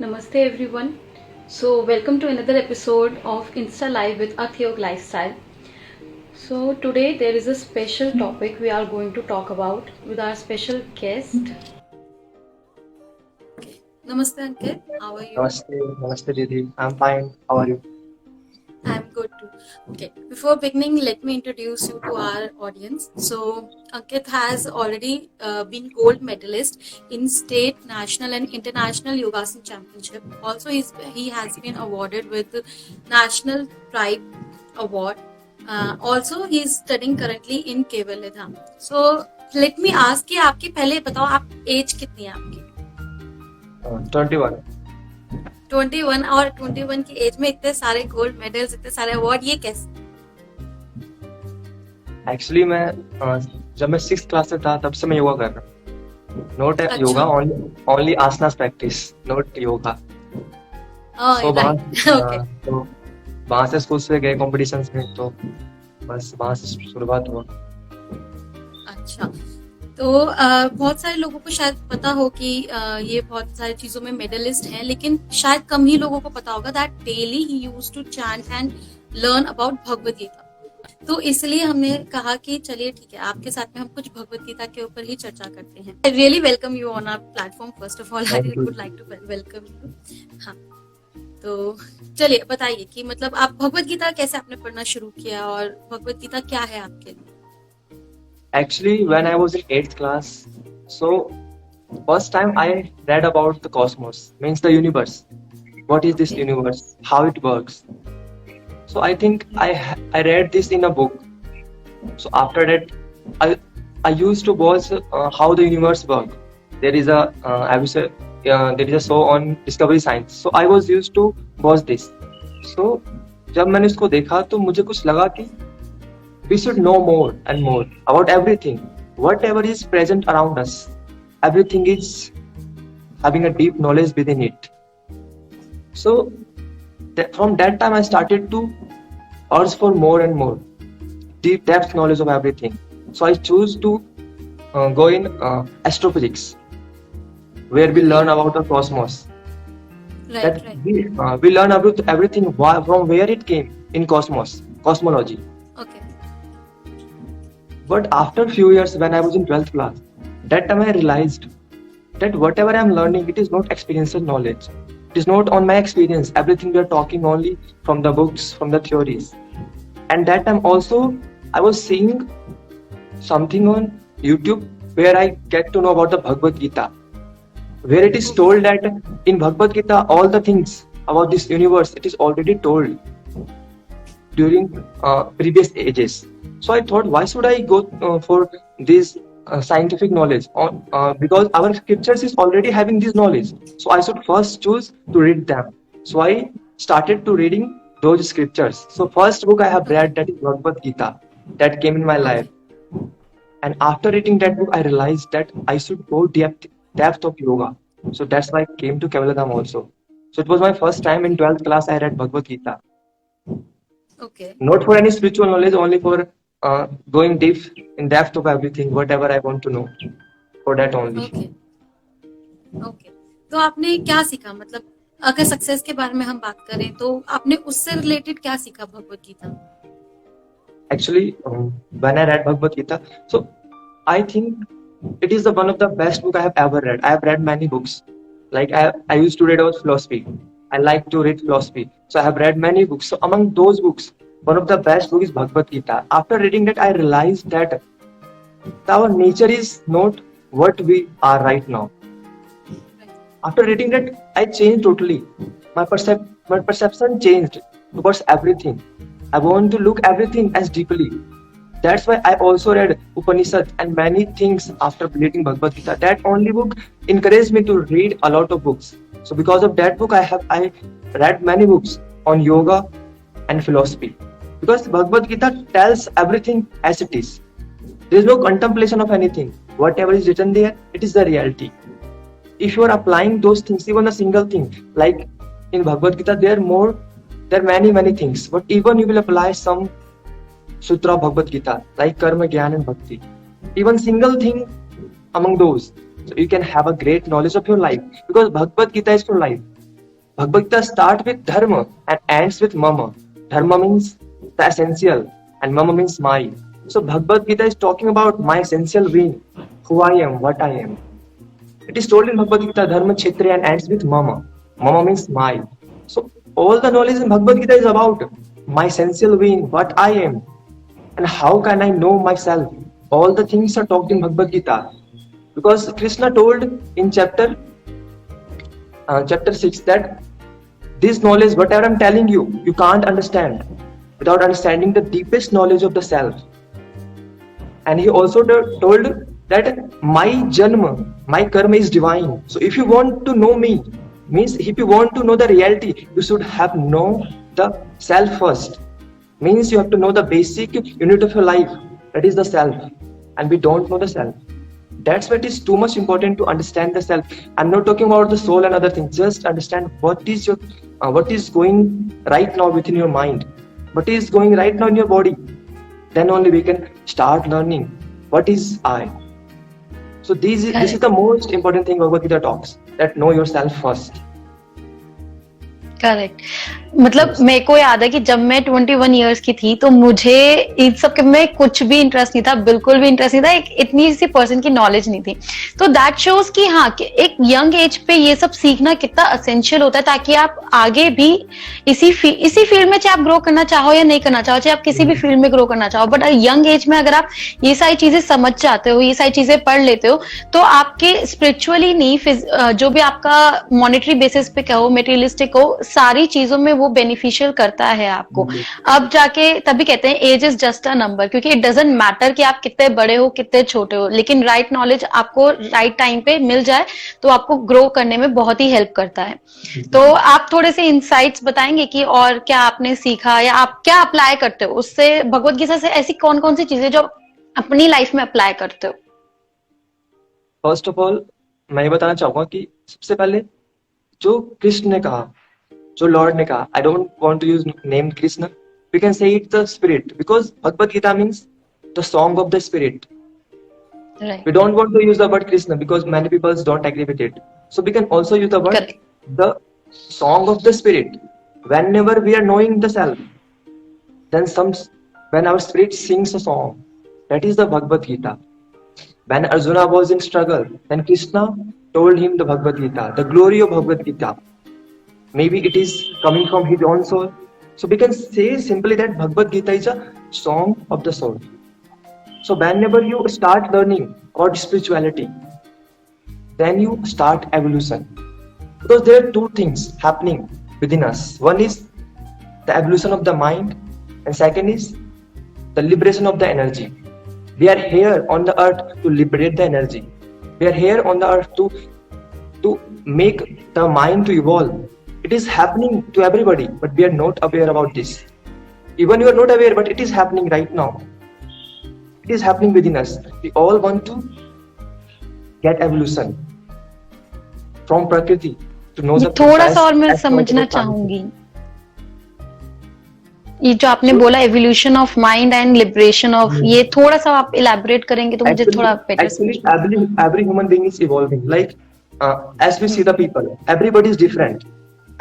Namaste everyone. So welcome to another episode of Insta Live with Athayog Lifestyle. So today there is a special topic we are going to talk about with our special guest. Namaste Ankit, how are you? Namaste, Didi. I'm fine. How are you? I'm good too. Okay, before beginning, let me introduce you to our audience. So, Ankit has already been gold medalist in state, national, and international Yogasan championship. Also, he has been awarded with the National Tribe Award. Also, he is studying currently in Kevalya Dham. So, let me ask कि आपकी पहले बताओ आप as कितनी है आपकी? 21. 21 और 21 की एज में इतने सारे गोल्ड मेडल्स, इतने सारे अवार्ड, ये कैसे? एक्चुअली मैं जब मैं 6th क्लास में था तब से मैं योगा कर रहा हूँ. Not yoga, only asanas practice, not yoga. तो वहाँ से स्कूल से गए कॉम्पिटिशंस में, तो बस वहाँ से शुरुआत हुआ. अच्छा, तो बहुत सारे लोगों को शायद पता हो कि ये बहुत सारी चीजों में मेडलिस्ट हैं, लेकिन शायद कम ही लोगों को पता होगा that daily he used to chant and learn about Bhagavad Gita. तो इसलिए हमने कहा कि चलिए ठीक है, आपके साथ में हम कुछ भगवद गीता के ऊपर ही चर्चा करते हैं. I really welcome you on our platform. First of all I would like to welcome you. हाँ, तो चलिए बताइए कि मतलब आप भगवद गीता कैसे आपने पढ़ना शुरू किया और भगवद गीता क्या है आपके लिए? Actually, when I was in 8th class, so first time I read about the cosmos, means the universe. What is this universe? How it works? So I think I read this in a book. So after that, I used to watch how the universe works. There is a there is a show on Discovery Science. So I was used to watch this. So जब मैंने इसको देखा तो मुझे कुछ लगा कि we should know more and more about everything, whatever is present around us. Everything is having a deep knowledge within it. So from that time I started to urge for more and more deep depth knowledge of everything. So I choose to go in astrophysics, where we learn about the cosmos. Right. We learn about everything from where it came in cosmology. Okay. But after a few years, when I was in 12th class, that time I realized that whatever I am learning, it is not experiential knowledge. It is not on my experience. Everything we are talking only from the books, from the theories. And that time also, I was seeing something on YouTube where I get to know about the Bhagwad Gita, where it is told that in Bhagwad Gita, all the things about this universe, it is already told during previous ages. So I thought, why should I go for this scientific knowledge? Because our scriptures is already having this knowledge. So I should first choose to read them. So I started to reading those scriptures. So first book I have read, that is Bhagwad Gita, that came in my life. And after reading that book, I realized that I should go depth of yoga. So that's why I came to Kevalya Dham also. So it was my first time in 12th class I read Bhagwad Gita. Okay. Not for any spiritual knowledge, only for going deep in depth of everything, whatever I want to know. For that only. Okay. तो आपने क्या सीखा, मतलब अगर success के बारे में हम बात करें तो आपने उससे रिलेटेड क्या सीखा Bhagavad Gita? Actually, when I read Bhagwad Gita, so I think it is one of the best book I have ever read. I have read many books. Like I used to read about philosophy. I like to read philosophy. So I have read many books. So among those books, one of the best books is Bhagwad Gita. After reading that, I realized that our nature is not what we are right now. After reading that, I changed totally. My perception changed towards everything. I want to look everything as deeply. That's why I also read Upanishad and many things after reading Bhagwad Gita. That only book encouraged me to read a lot of books. So because of that book, I read many books on yoga and philosophy. Because Bhagwad Gita tells everything as it is. There is no contemplation of anything. Whatever is written there, it is the reality. If you are applying those things, even a single thing, like in Bhagwad Gita, there are many things. But even you will apply some sutra of Bhagwad Gita, like karma, jnana and bhakti. Even single thing among those, so you can have a great knowledge of your life. Because Bhagwad Gita is for life. Bhagavad Gita starts with dharma and ends with mama. Dharma means the essential and mama means my. So Bhagavad Gita is talking about my essential being, who I am, what I am. It is told in Bhagavad Gita, dharma kshetriya and ends with mama. Mama means my. So all the knowledge in Bhagavad Gita is about my essential being, what I am, and how can I know myself. All the things are talked in Bhagavad Gita. Because Krishna told in chapter 6 that this knowledge, whatever I'm telling you, you can't understand without understanding the deepest knowledge of the self. And he also told that my janma, my karma is divine. So if you want to know me, means if you want to know the reality, you should have know the self first. Means you have to know the basic unit of your life, that is the self. And we don't know the self. That's why it is too much important to understand the self. I'm not talking about the soul and other things. Just understand what is going right now within your mind, what is going right now in your body. Then only we can start learning what is I. So this is the most important thing Bhagavad Gita talks, that know yourself first. Correct. मतलब मेरे को याद है कि जब मैं 21 years की थी तो मुझे इन सब के में कुछ भी इंटरेस्ट नहीं था, बिल्कुल भी इंटरेस्ट नहीं था, एक इतनी सी पर्सन की नॉलेज नहीं थी. तो दैट शोज कि हाँ कि एक यंग एज पे ये सब सीखना कितना असेंशियल होता है, ताकि आप आगे भी इसी फील्ड में, चाहे आप ग्रो करना चाहो या नहीं करना चाहो, चाहे आप किसी भी फील्ड में ग्रो करना चाहो, बट यंग एज में अगर आप ये सारी चीजें समझ जाते हो, ये सारी चीजें पढ़ लेते हो, तो आपके स्पिरिचुअली नहीं, जो भी आपका मॉनेटरी बेसिस पे कहो, मेटेरियलिस्टिक हो, सारी चीजों में वो बेनिफिशियल करता है आपको. अब जाके तभी कहते हैं age is just a number, क्योंकि इट डजंट मैटर कि आप कितने बड़े हो कितने छोटे हो, लेकिन राइट नॉलेज आपको राइट टाइम पे मिल जाए तो आपको ग्रो करने में बहुत ही हेल्प करता है. तो आप थोड़े से इंसाइट्स बताएंगे कि और क्या आपने सीखा या आप क्या अप्लाई करते हो उससे, भगवद गीता से ऐसी कौन कौन सी चीजें जो अपनी लाइफ में अप्लाई करते हो? फर्स्ट ऑफ ऑल मैं ये बताना चाहूंगा कि सबसे पहले जो कृष्ण ने कहा, जो लॉर्ड ने कहा, I don't want to use name Krishna, we can say it the spirit, because Bhagavad Gita means the song of the spirit. We don't want to use the word Krishna because many people don't agree with it. So we can also use the word the song of the spirit. Whenever we are knowing the self, then when our spirit sings a song, that is the Bhagavad Gita. When Arjuna was in struggle, then Krishna told him the Bhagavad Gita, the glory of Bhagavad Gita. Maybe it is coming from his own soul. So we can say simply that Bhagavad Gita is a song of the soul. So whenever you start learning about spirituality, then you start evolution. Because there are two things happening within us. One is the evolution of the mind, and second is the liberation of the energy. We are here on the earth to liberate the energy. We are here on the earth to make the mind to evolve. It is happening to everybody, but we are not aware about this. Even you are not aware, but it is happening right now. It is happening within us. We all want to get evolution from Prakriti to know the. थोड़ा सा और मैं समझना चाहूंगी ये जो आपने बोला evolution of mind and liberation of, ये थोड़ा सा आप इलैबोरेट करेंगे तो मुझे थोड़ा बेटर समझ. Every human being is evolving. Like as we see the people, everybody is different.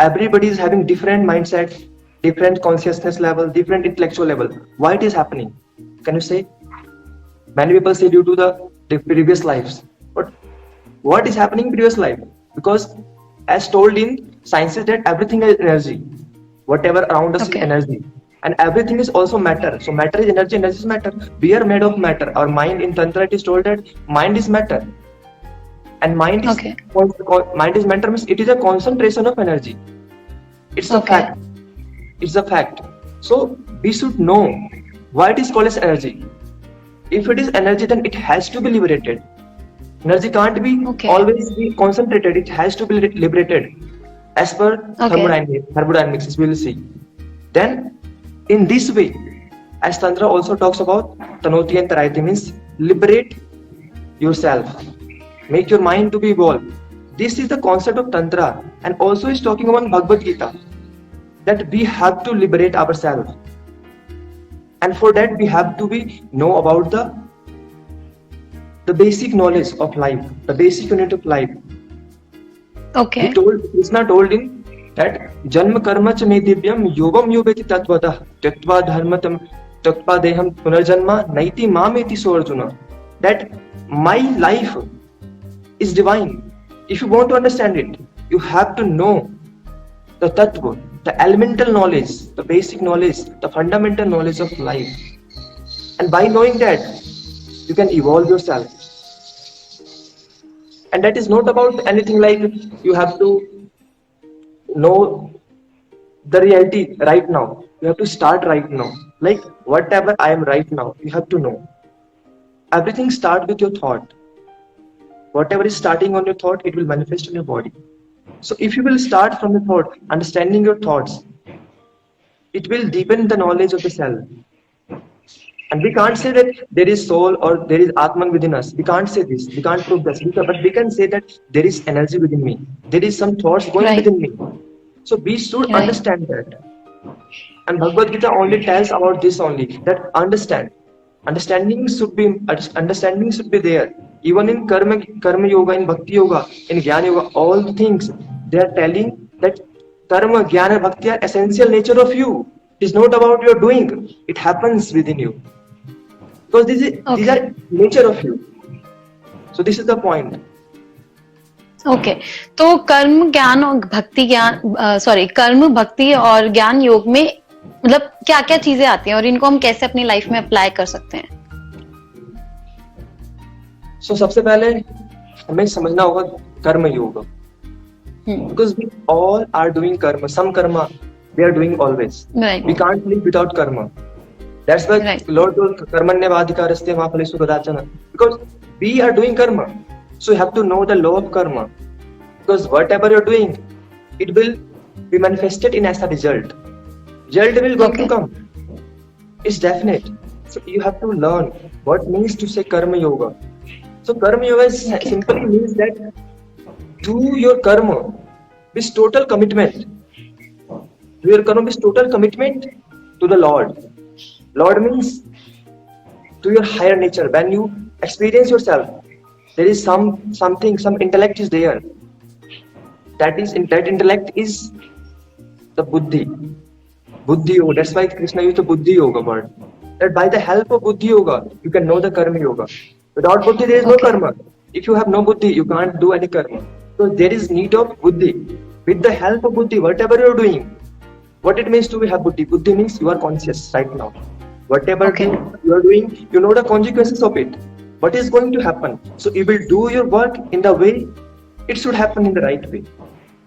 Everybody is having different mindset, different consciousness level, different intellectual level. Why it is happening? Can you say? Many people say due to the previous lives. But what is happening in previous life? Because as told in sciences that everything is energy. Whatever around us is energy. And everything is also matter. So matter is energy, energy is matter. We are made of matter. Our mind in Tantra it is told that mind is matter. And mind is matter means it is a concentration of energy. It's a fact. It's a fact. So we should know why it is called as energy. If it is energy, then it has to be liberated. Energy can't be always be concentrated. It has to be liberated as per thermodynamics. We will see. Then in this way, as Tantra also talks about Tanoti and Tarayati, means liberate yourself. Make your mind to be evolved. This is the concept of Tantra, and also is talking about Bhagavad Gita, that we have to liberate ourselves, and for that we have to know about the basic knowledge of life, the basic unit of life. Krishna told in that janma karma cha me divyam yovam yoveti tatvadah tyatva dharmatam tyatva deham punarjanma naiti mameti so Arjuna. That my life is divine. If you want to understand it, you have to know the tattva, the elemental knowledge, the basic knowledge, the fundamental knowledge of life. And by knowing that, you can evolve yourself. And that is not about anything like you have to know the reality right now. You have to start right now. Like whatever I am right now, you have to know. Everything starts with your thought. Whatever is starting on your thought, it will manifest in your body. So if you will start from the thought, understanding your thoughts, it will deepen the knowledge of the self. And we can't say that there is soul or there is Atman within us. We can't say this. We can't prove this. But we can say that there is energy within me. There is some thoughts going Right. within me. So we should Right. understand that. And Bhagavad Gita only tells about this only, that understand. Understanding should be there. Even in karma yoga, in bhakti yoga, in jnana yoga, all the things they are telling that karma, jnana, bhakti are essential nature of you. It is not about your doing. It happens within you. Because these are nature of you. So this is the point. Okay तो कर्म ज्ञान और भक्ति कर्म भक्ति और ज्ञान योग में मतलब क्या क्या चीजें आती हैं और इनको हम कैसे अपनी लाइफ में अप्लाई कर सकते हैं? So सबसे पहले हमें समझना होगा कर्म योग. Because we all are doing karma. Some karma we are doing always. Right. We can't live without karma. That's why Right. Lord told karmanyavadhikaraste ma phalesu kadachana. Because we are doing karma. So you have to know the law of karma. Because whatever you're doing, it will be manifested in as a result. Result will going to come. It's definite. So you have to learn what means to say karma yoga. So karma yoga simply means that do your karma with total commitment. Do your karma with total commitment to the Lord. Lord means to your higher nature. When you experience yourself, there is something, some intellect is there. That intellect is the buddhi. Buddhi yoga. That's why Krishna used the buddhi yoga word. That by the help of buddhi yoga, you can know the karma yoga. Without buddhi, there is no karma. If you have no buddhi, you can't do any karma. So there is need of buddhi. With the help of buddhi, whatever you are doing, what it means to have buddhi? Buddhi means you are conscious right now. Whatever you are doing, you know the consequences of it. What is going to happen? So you will do your work in the way it should happen in the right way.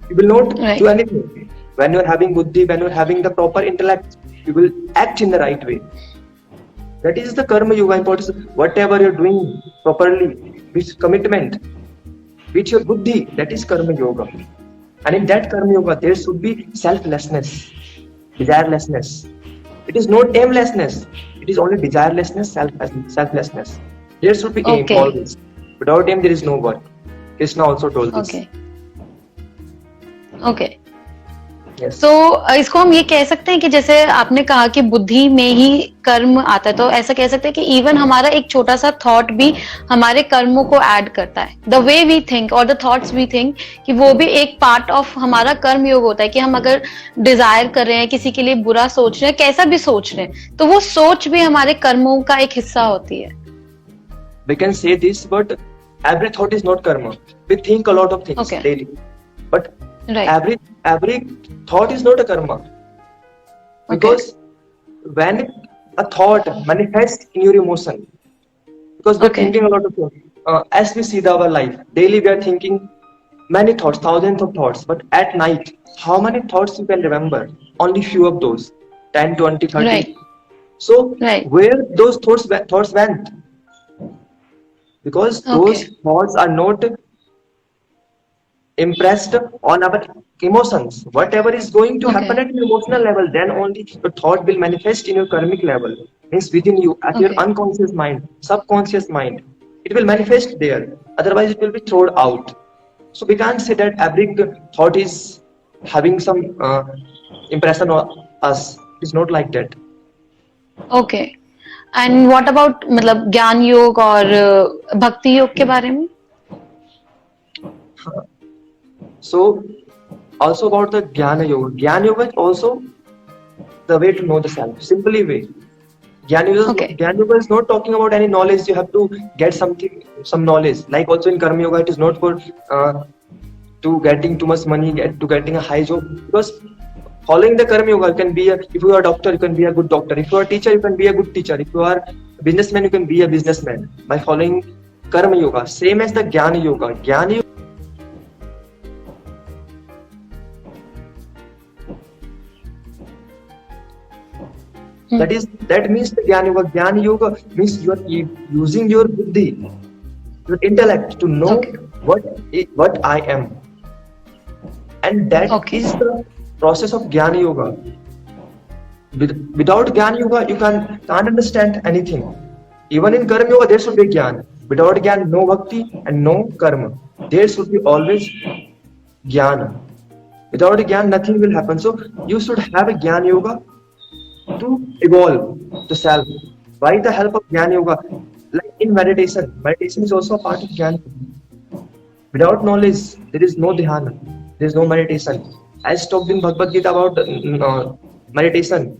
You will not do anything. When you are having buddhi, when you are having the proper intellect, you will act in the right way. That is the karma yoga importance. Whatever you are doing properly, with commitment, with your buddhi, that is karma yoga. And in that karma yoga, there should be selflessness, desirelessness. It is not aimlessness. It is only desirelessness, selflessness. There should be aim always. Without aim, there is no work. Krishna also told this. Okay Yes. तो इसको हम ये कह सकते हैं कि जैसे आपने कहा कि बुद्धि में ही कर्म आता है, तो ऐसा कह सकते हैं कि इवन हमारा एक छोटा सा थॉट भी हमारे कर्मों को ऐड करता है. द वे वी थिंक और द थॉट्स वी थिंक, कि वो भी एक पार्ट ऑफ हमारा कर्म योग होता है. कि हम अगर डिजायर कर रहे हैं, किसी के लिए बुरा सोच रहे हैं, कैसा भी सोच रहे हैं, तो वो सोच भी हमारे कर्मों का एक हिस्सा होती है. We can say this, but every thought is not karma. We think a lot of things daily, but every thought is not a karma. Because when a thought manifests in your emotion, because we're thinking a lot of things. As we see our life, daily we are thinking many thoughts, thousands of thoughts, but at night, how many thoughts you can remember? Only few of those, 10, 20, 30. Right. So where those thoughts went? Because those thoughts are not impressed on our emotions. Whatever is going to happen at your emotional level, then only the thought will manifest in your karmic level. Means within you, at your unconscious mind, subconscious mind. It will manifest there. Otherwise, it will be thrown out. So we can't say that every thought is having some impression on us. It's not like that. Okay. And what about मतलब ज्ञान योग और भक्ति योग के बारे में? So Also about the Jnana Yoga. Jnana Yoga is also the way to know the self. Simply way. Okay. Jnana Yoga is not talking about any knowledge. You have to get something, some knowledge. Like also in Karma Yoga, it is not for to getting too much money, to getting a high job. Because following the Karma Yoga, you can be if you are a doctor, you can be a good doctor. If you are a teacher, you can be a good teacher. If you are a businessman, you can be a businessman by following Karma Yoga. Same as the Jnana Yoga. Jnana Yoga that means the Jnana Yoga. Jnana Yoga means you are using your buddhi, your intellect to know what I am, and that is the process of Jnana Yoga. Without Jnana Yoga, you can't understand anything. Even in Karma Yoga, there should be Jnana. Without Jnana, no Bhakti and no Karma. There should be always Jnana. Without Jnana, nothing will happen. So you should have a Jnana Yoga to evolve the self by the help of Jnana Yoga. Like in meditation, meditation is also a part of Jnana. Without knowledge, there is no dhyana, there is no meditation. As talked in Bhagwad Gita about meditation.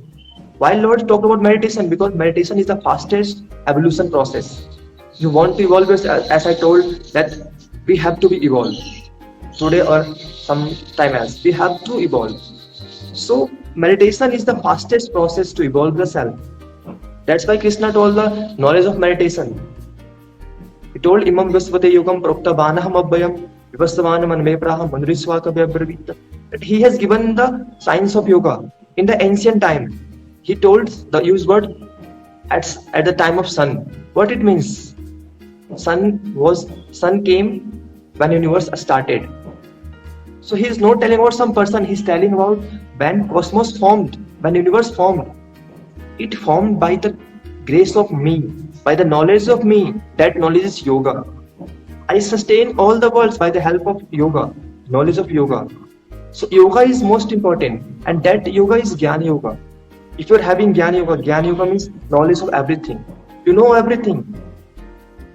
Why Lord talked about meditation? Because meditation is the fastest evolution process. You want to evolve, as I told, that we have to be evolved today or some time else. We have to evolve. So meditation is the fastest process to evolve the self. That's why Krishna told the knowledge of meditation. He told Imam Visvate Yogam Prokta Banaham Abhayam Vivasavana Manme Praham Manriswaka Vyabravita, that he has given the science of yoga in the ancient time. He told the use word at the time of sun. What it means? Sun came when universe started. So he is not telling about some person, he is telling about when cosmos formed, when universe formed. It formed by the grace of me, by the knowledge of me. That knowledge is yoga. I sustain all the worlds by the help of yoga, knowledge of yoga. So yoga is most important, and that yoga is Jnana Yoga. If you are having Jnana Yoga means knowledge of everything. You know everything.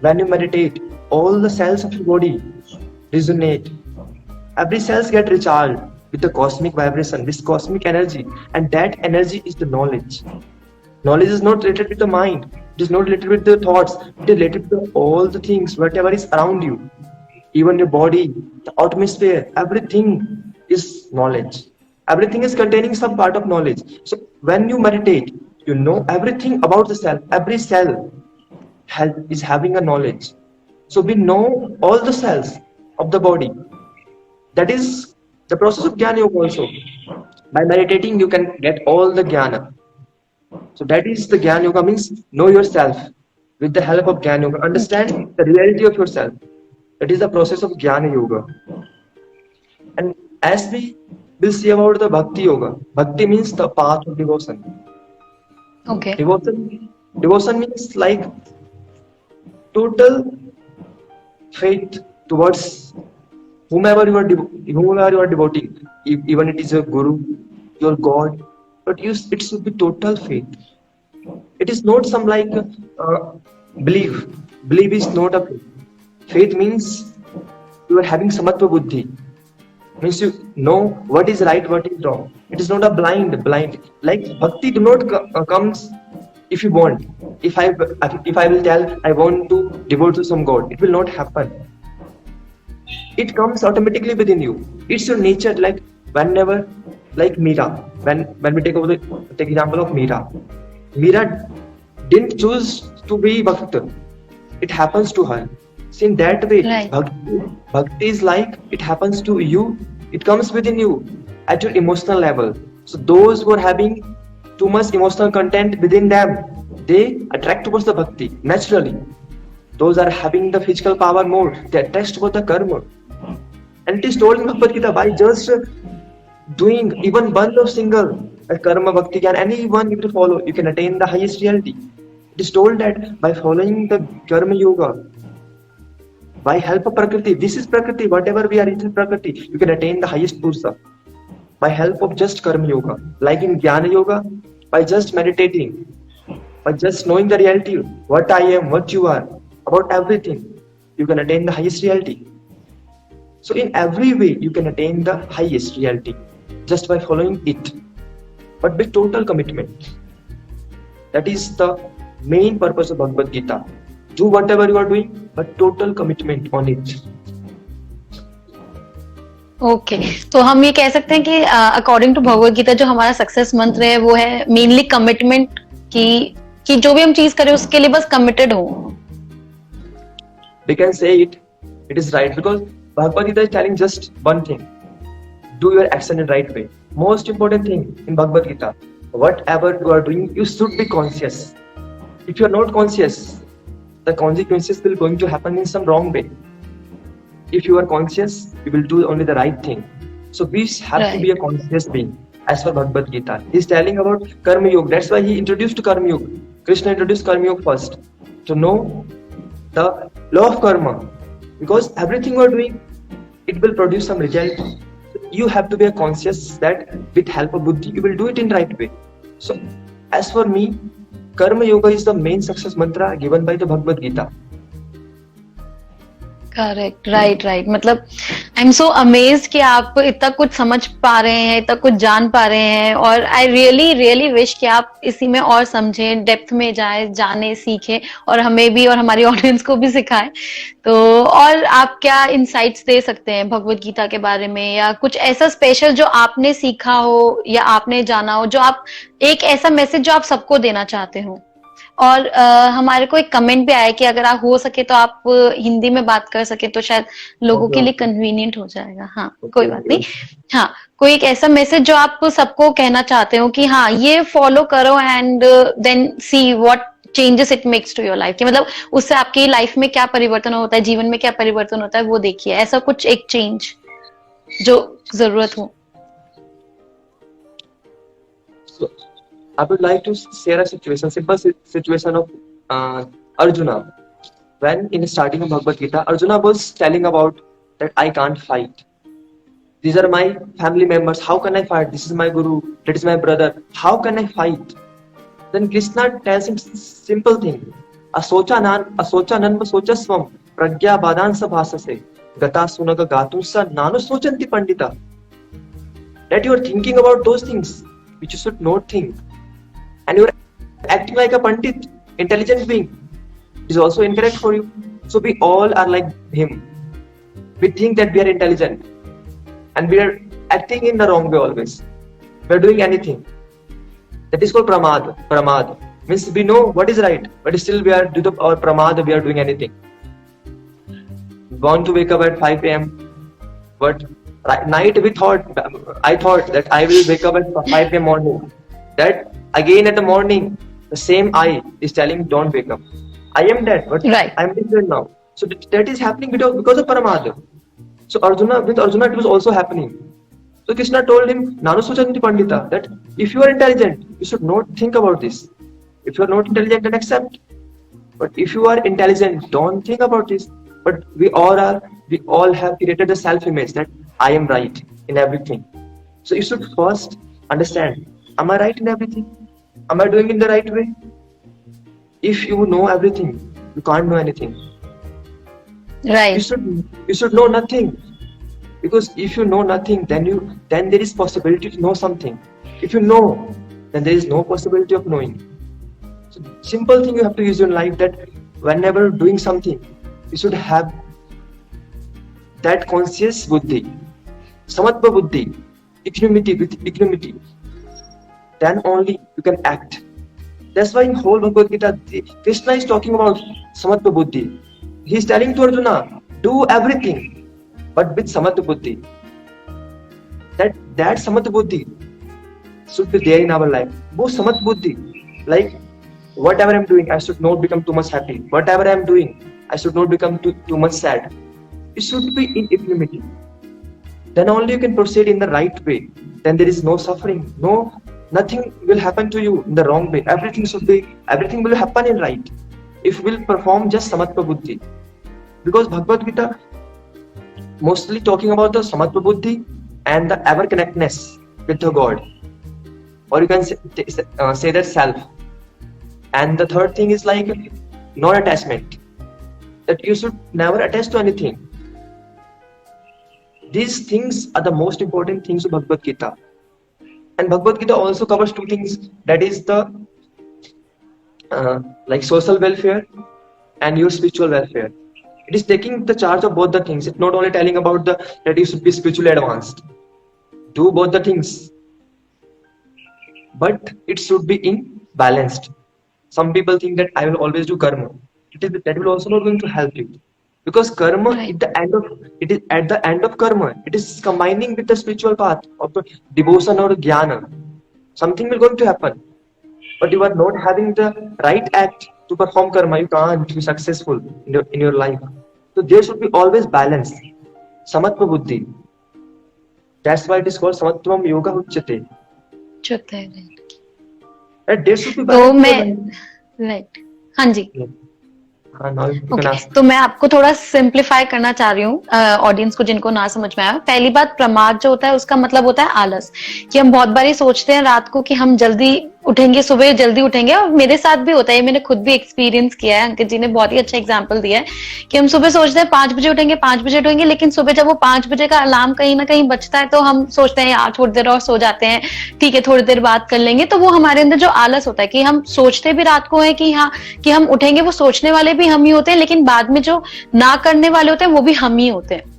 When you meditate, all the cells of your body resonate. Every cells get recharged with the cosmic vibration, this cosmic energy, and that energy is the knowledge. Knowledge is not related with the mind. It is not related with the thoughts. It is related to all the things, whatever is around you. Even your body, the atmosphere, everything is knowledge. Everything is containing some part of knowledge. So when you meditate, you know everything about the self. Every cell is having a knowledge. So we know all the cells of the body. That is the process of Jnana Yoga also. By meditating, you can get all the Jnana. So that is the Jnana Yoga, means know yourself with the help of Jnana Yoga. Understand the reality of yourself. That is the process of Jnana Yoga. And as we will see about the Bhakti Yoga, Bhakti means the path of devotion. Okay. Devotion means like total faith towards whomever you are devoting, even it is your guru, your God, but it should be total faith. It is not some like belief. Belief is not a faith. Faith means you are having samatva buddhi. Means you know what is right, what is wrong. It is not a blind. Like bhakti do not comes if you want. If I will tell I want to devote to some God, it will not happen. It comes automatically within you. It's your nature. Like whenever, like Meera, when we take example of Meera. Meera didn't choose to be bhakta. It happens to her. So in that way, Right. bhakti is like it happens to you. It comes within you at your emotional level. So those who are having too much emotional content within them, they attract towards the bhakti naturally. Those are having the physical power more, they attract towards the karma. And it is told in Bhagavad Gita, by just doing even one of single karma bhakti can anyone you will follow, you can attain the highest reality. It is told that by following the karma yoga, by help of prakriti, this is prakriti, whatever we are in prakriti, you can attain the highest purusha. By help of just karma yoga, like in Jnana Yoga, by just meditating, by just knowing the reality, what I am, what you are, about everything, you can attain the highest reality. So in every way, you can attain the highest reality just by following it, but with total commitment. That is the main purpose of Bhagavad Gita. Do whatever you are doing, but total commitment on it. Okay तो हम ये कह सकते हैं कि according to Bhagavad Gita जो हमारा success मंत्र है वो है मेनली कमिटमेंट कि जो भी हम चीज करें उसके लिए बस कमिटेड हो. We can say it is right, because Bhagavad Gita is telling just one thing: do your action in right way. Most important thing in Bhagavad Gita, whatever you are doing, you should be conscious. If you are not conscious, the consequences will going to happen in some wrong way. If you are conscious, you will do only the right thing. So we have to be a conscious being. As for Bhagavad Gita, he is telling about Karma Yoga. That's why he introduced Karma Yoga. Krishna introduced Karma Yoga first, to know the law of karma. Because everything you are doing, it will produce some result. You have to be conscious that with help of buddhi, you will do it in right way. So, as for me, Karma Yoga is the main success mantra given by the Bhagavad Gita. Correct right मतलब I am so amazed कि आप इतना कुछ समझ पा रहे हैं, इतना कुछ जान पा रहे हैं, और आई रियली विश कि आप इसी में और समझें, डेप्थ में जाएं, जाने, सीखें और हमें भी और हमारी ऑडियंस को भी सिखाएं. तो और आप क्या इनसाइट्स दे सकते हैं भगवद गीता के बारे में, या कुछ ऐसा स्पेशल जो आपने सीखा हो या आपने जाना हो, जो आप एक ऐसा मैसेज जो आप सबको देना चाहते हो? और हमारे को एक कमेंट भी आया कि अगर आप हो सके तो आप हिंदी में बात कर सके तो शायद लोगों के लिए कन्वीनियंट हो जाएगा. हाँ कोई बात नहीं. हाँ कोई एक ऐसा मैसेज जो आप सबको कहना चाहते हो कि हाँ ये फॉलो करो and then see what changes it makes to your life, कि मतलब उससे आपकी लाइफ में क्या परिवर्तन होता है, जीवन में क्या परिवर्तन होता है, वो देखिए. ऐसा कुछ एक चेंज जो जरूरत हो. I would like to share a situation, simple situation of Arjuna. When in starting of Bhagavad Gita, Arjuna was telling about that I can't fight. These are my family members. How can I fight? This is my guru. That is my brother. How can I fight? Then Krishna tells him simple thing: Asochanan sochasvam pragya badan sabhasase gata sunaga gatunsa nanu sochanti pandita. That you are thinking about those things which you should not think. And you are acting like a pandit, intelligent being, is also incorrect for you. So we all are like him. We think that we are intelligent, and we are acting in the wrong way always. We are doing anything. That is called pramad. Pramad means we know what is right, but still we are due to our pramad, we are doing anything. We want to wake up at 5 a.m. But night I thought that I will wake up at 5 a.m. morning. That again at the morning, the same I is telling don't wake up. I am dead, but I am different now. So that is happening because of Paramada. So with Arjuna it was also happening. So Krishna told him, Nanu Sochanti Pandita, that if you are intelligent, you should not think about this. If you are not intelligent, then accept. But if you are intelligent, don't think about this. But we all have created a self-image that I am right in everything. So you should first understand, am I right in everything? Am I doing it in the right way? If you know everything, you can't know anything. Right. You should know nothing. Because if you know nothing, then there is possibility to know something. If you know, then there is no possibility of knowing. So simple thing you have to use in life, that whenever doing something, you should have that conscious buddhi, samatva buddhi, equanimity with equanimity. Then only you can act. That's why in whole Bhagavad Gita, Krishna is talking about samatva buddhi. He is telling to Arjuna, do everything, but with samatva buddhi. That samatva buddhi should be there in our life. Wo samatva buddhi, like whatever I am doing, I should not become too much happy. Whatever I am doing, I should not become too much sad. It should be in equanimity. Then only you can proceed in the right way. Then there is no suffering. Nothing will happen to you in the wrong way. Everything will happen in right. If we will perform just samatva buddhi. Because Bhagavad Gita mostly talking about the samatva buddhi and the ever connectedness with the God. Or you can say that self. And the third thing is like non-attachment. That you should never attach to anything. these things are the most important things of Bhagavad Gita. And Bhagavad Gita also covers two things, that is the like social welfare and your spiritual welfare. It is taking the charge of both the things. It's not only telling about that you should be spiritually advanced. Do both the things, but it should be in balanced. Some people think that I will always do karma. That will also not going to help you, because karma Right. it is at the end of karma. It is combining with the spiritual path of the devotion or jnana. Something will going to happen, but you are not having the right act to perform karma. You can't be successful in your life. So there should be always balance. Samatva buddhi. That's why it is called samatvam yoga uchyate. चुप है, right. Right? There should be तो balance. मैं right, हाँ जी, Now you can okay ask. तो मैं आपको थोड़ा simplify करना चाह रही हूँ ऑडियंस को जिनको ना समझ में आया। पहली बात, प्रमाद जो होता है उसका मतलब होता है आलस, कि हम बहुत बारी सोचते हैं रात को कि हम जल्दी उठेंगे, सुबह जल्दी उठेंगे, और मेरे साथ भी होता है, मैंने खुद भी एक्सपीरियंस किया है। अंकित जी ने बहुत ही अच्छा एग्जांपल दिया है कि हम सुबह सोचते हैं 5 बजे उठेंगे, 5 बजे उठेंगे, लेकिन सुबह जब वो 5 बजे का अलार्म कहीं ना कहीं बजता है तो हम सोचते हैं यार थोड़ी देर और सो जाते हैं, ठीक है थोड़ी देर बात कर लेंगे। तो वो हमारे अंदर जो आलस होता है कि हम सोचते भी रात को है कि हाँ कि हम उठेंगे, वो सोचने वाले भी हम ही होते हैं, लेकिन बाद में जो ना करने वाले होते हैं वो भी हम ही होते हैं।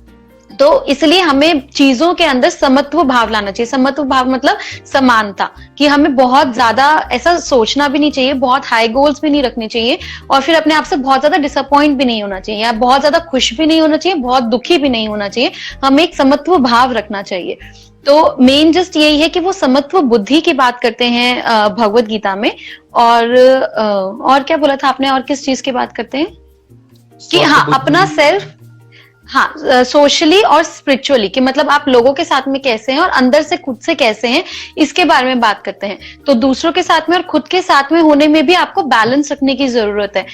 तो इसलिए हमें चीजों के अंदर समत्व भाव लाना चाहिए। समत्व भाव मतलब समानता, कि हमें बहुत ज्यादा ऐसा सोचना भी नहीं चाहिए, बहुत हाई गोल्स भी नहीं रखने चाहिए, और फिर अपने आप से बहुत ज्यादा डिसअपॉइंट भी नहीं होना चाहिए, या बहुत ज्यादा खुश भी नहीं होना चाहिए, बहुत दुखी भी नहीं होना चाहिए। हमें एक समत्व भाव रखना चाहिए। तो मेन जस्ट यही है कि वो समत्व बुद्धि की बात करते हैं भगवद गीता में। और क्या बोला था आपने, और किस चीज की बात करते हैं? कि हाँ अपना सेल्फ, हाँ सोशली और स्पिरिचुअली, कि मतलब आप लोगों के साथ में कैसे हैं और अंदर से खुद से कैसे हैं, इसके बारे में बात करते हैं। तो दूसरों के साथ में और खुद के साथ में होने में भी आपको बैलेंस रखने की जरूरत है।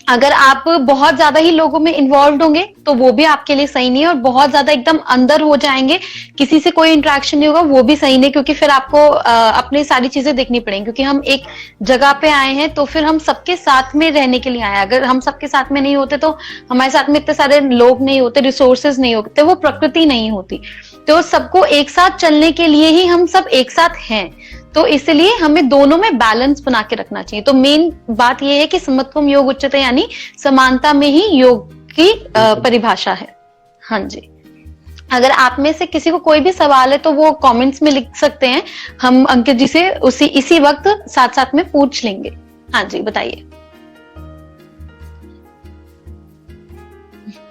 अगर आप बहुत ज्यादा ही लोगों में इन्वॉल्व होंगे तो वो भी आपके लिए सही नहीं है, और बहुत ज्यादा एकदम अंदर हो जाएंगे, किसी से कोई इंटरेक्शन नहीं होगा, वो भी सही नहीं, क्योंकि फिर आपको अपनी सारी चीजें देखनी पड़ेंगी, क्योंकि हम एक जगह पे आए हैं तो फिर हम सबके साथ में रहने के लिए आए हैं। अगर हम सबके साथ में नहीं होते तो हमारे साथ में इतने सारे लोग नहीं होते, रिसोर्सेज नहीं होते, वो प्रकृति नहीं होती। तो सबको एक साथ चलने के लिए ही हम सब एक साथ हैं, तो इसलिए हमें दोनों में बैलेंस बना के रखना चाहिए। तो मेन बात यह है कि समत्वम योग उच्यते, यानी समानता में ही योग की परिभाषा है। हाँ जी, अगर आप में से किसी को कोई भी सवाल है तो वो कमेंट्स में लिख सकते हैं, हम अंकित जी से इसी वक्त साथ साथ में पूछ लेंगे। हाँ जी बताइए,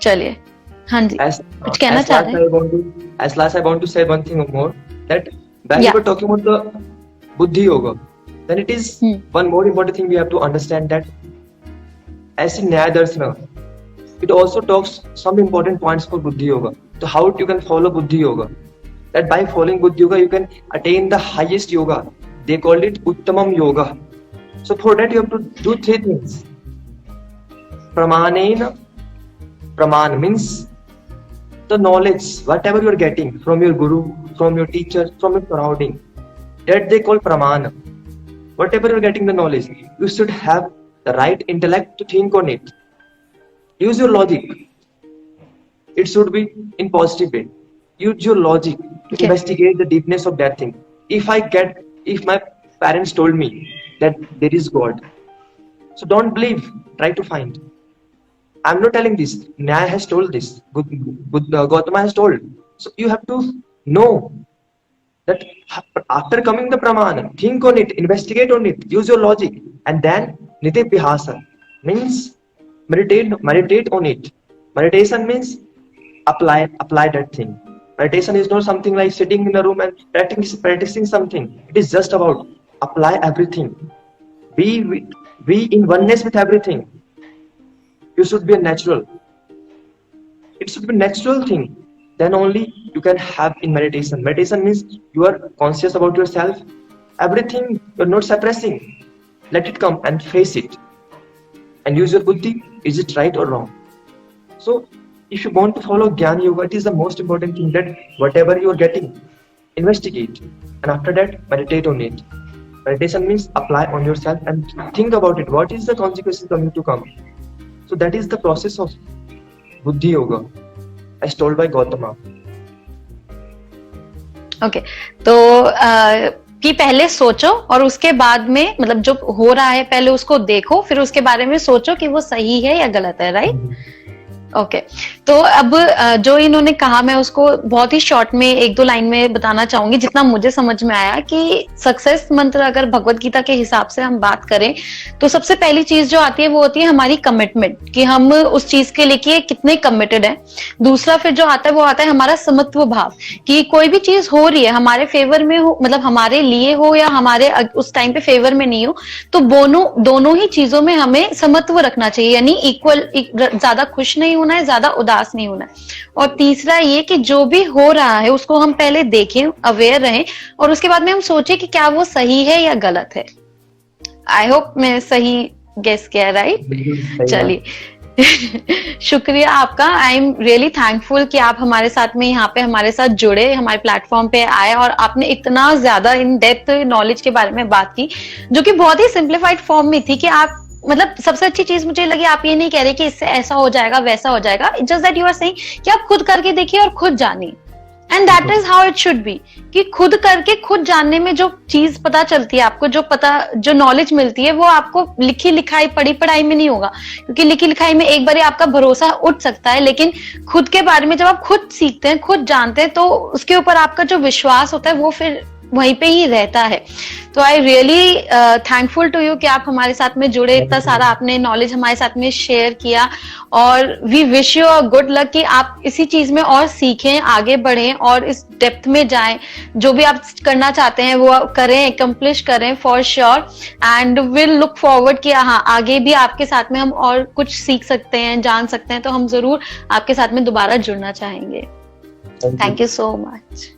चलिए। हाँ जी, कुछ कहना चाह रहे हैं? As last I want to say one thing more, that when we were talking about the buddhi yoga, then it is one more important thing we have to understand, that as in Nyaya Darshana, it also talks some important points for buddhi yoga. So how you can follow buddhi yoga? That by following buddhi yoga, you can attain the highest yoga. They called it Uttamam yoga. So for that you have to do 3 things. Pramanena. Praman means the knowledge, whatever you are getting from your guru, from your teacher, from your surrounding, that they call pramana. Whatever you are getting the knowledge, you should have the right intellect to think on it. Use your logic. It should be in positive way. Use your logic to investigate the deepness of that thing. If my parents told me that there is God, so don't believe, try to find. I'm not telling this. Nyaya has told this. Gautama has told. So you have to know that after coming the pramana, think on it, investigate on it, use your logic, and then nite pihasa means meditate on it. Meditation means apply that thing. Meditation is not something like sitting in a room and practicing something. It is just about apply everything. Be in oneness with everything. You should be a natural. It should be a natural thing. Then only you can have in meditation. Meditation means you are conscious about yourself. Everything you're not suppressing. Let it come and face it. And use your buddhi. Is it right or wrong? So if you want to follow Jnana Yoga, it is the most important thing, that whatever you are getting, investigate. And after that, meditate on it. Meditation means apply on yourself and think about it. What is the consequences coming to come? So that is the process of Buddhi Yoga, as told by Gautama. Okay, तो कि पहले सोचो और उसके बाद में मतलब जो हो रहा है पहले उसको देखो, फिर उसके बारे में सोचो कि वो सही है या गलत है, राइट? ओके, तो अब जो इन्होंने कहा मैं उसको बहुत ही शॉर्ट में 1-2 लाइन में बताना चाहूंगी, जितना मुझे समझ में आया कि सक्सेस मंत्र अगर भगवद गीता के हिसाब से हम बात करें तो सबसे पहली चीज जो आती है वो होती है हमारी कमिटमेंट, कि हम उस चीज के लिए कितने कमिटेड हैं। दूसरा फिर जो आता है वो आता है हमारा समत्व भाव, कि कोई भी चीज हो रही है हमारे फेवर में हो, मतलब हमारे लिए हो या हमारे उस टाइम पे फेवर में नहीं हो, तो दोनों ही चीजों में हमें समत्व रखना चाहिए, यानी इक्वल, ज्यादा खुश नहीं होना है, ज्यादा उदास नहीं होना है। और तीसरा ये कि जो भी हो रहा है उसको हम पहले देखें, अवेयर रहें, और उसके बाद में हम सोचें कि क्या वो सही है या गलत है। आई होप मैं सही गेस किया, राइट? चलिए शुक्रिया आपका। आई एम रियली थैंकफुल कि आप हमारे साथ में यहाँ पे हमारे साथ जुड़े, हमारे प्लेटफॉर्म पे आए और आपने इतना ज्यादा इन डेप्थ नॉलेज के बारे में बात की, जो कि बहुत ही सिंप्लीफाइड फॉर्म में थी। कि आप मतलब सबसे अच्छी चीज मुझे लगी, आप ये नहीं कह रहे कि इससे ऐसा हो जाएगा वैसा हो जाएगा, just that you are saying कि आप खुद करके देखिए और खुद जानिए, and that is how it should be. कि खुद करके खुद जानने में जो चीज पता चलती है आपको, जो नॉलेज मिलती है, वो आपको लिखी लिखाई पढ़ी पढ़ाई में नहीं होगा, क्योंकि लिखी लिखाई में एक बार आपका भरोसा उठ सकता है, लेकिन खुद के बारे में जब आप खुद सीखते हैं, खुद जानते हैं, तो उसके ऊपर आपका जो विश्वास होता है वो फिर वहीं पे ही रहता है। तो I really thankful to you कि आप हमारे साथ में जुड़े, इतना सारा आपने नॉलेज हमारे साथ में शेयर किया, और we wish you a good luck कि आप इसी चीज में और सीखें, आगे बढ़ें और इस डेप्थ में जाएं। जो भी आप करना चाहते हैं वो करें, अकम्प्लिश करें for sure, and will look forward कि हाँ आगे भी आपके साथ में हम और कुछ सीख सकते हैं, जान सकते हैं, तो हम जरूर आपके साथ में दोबारा जुड़ना चाहेंगे। Thank you so much.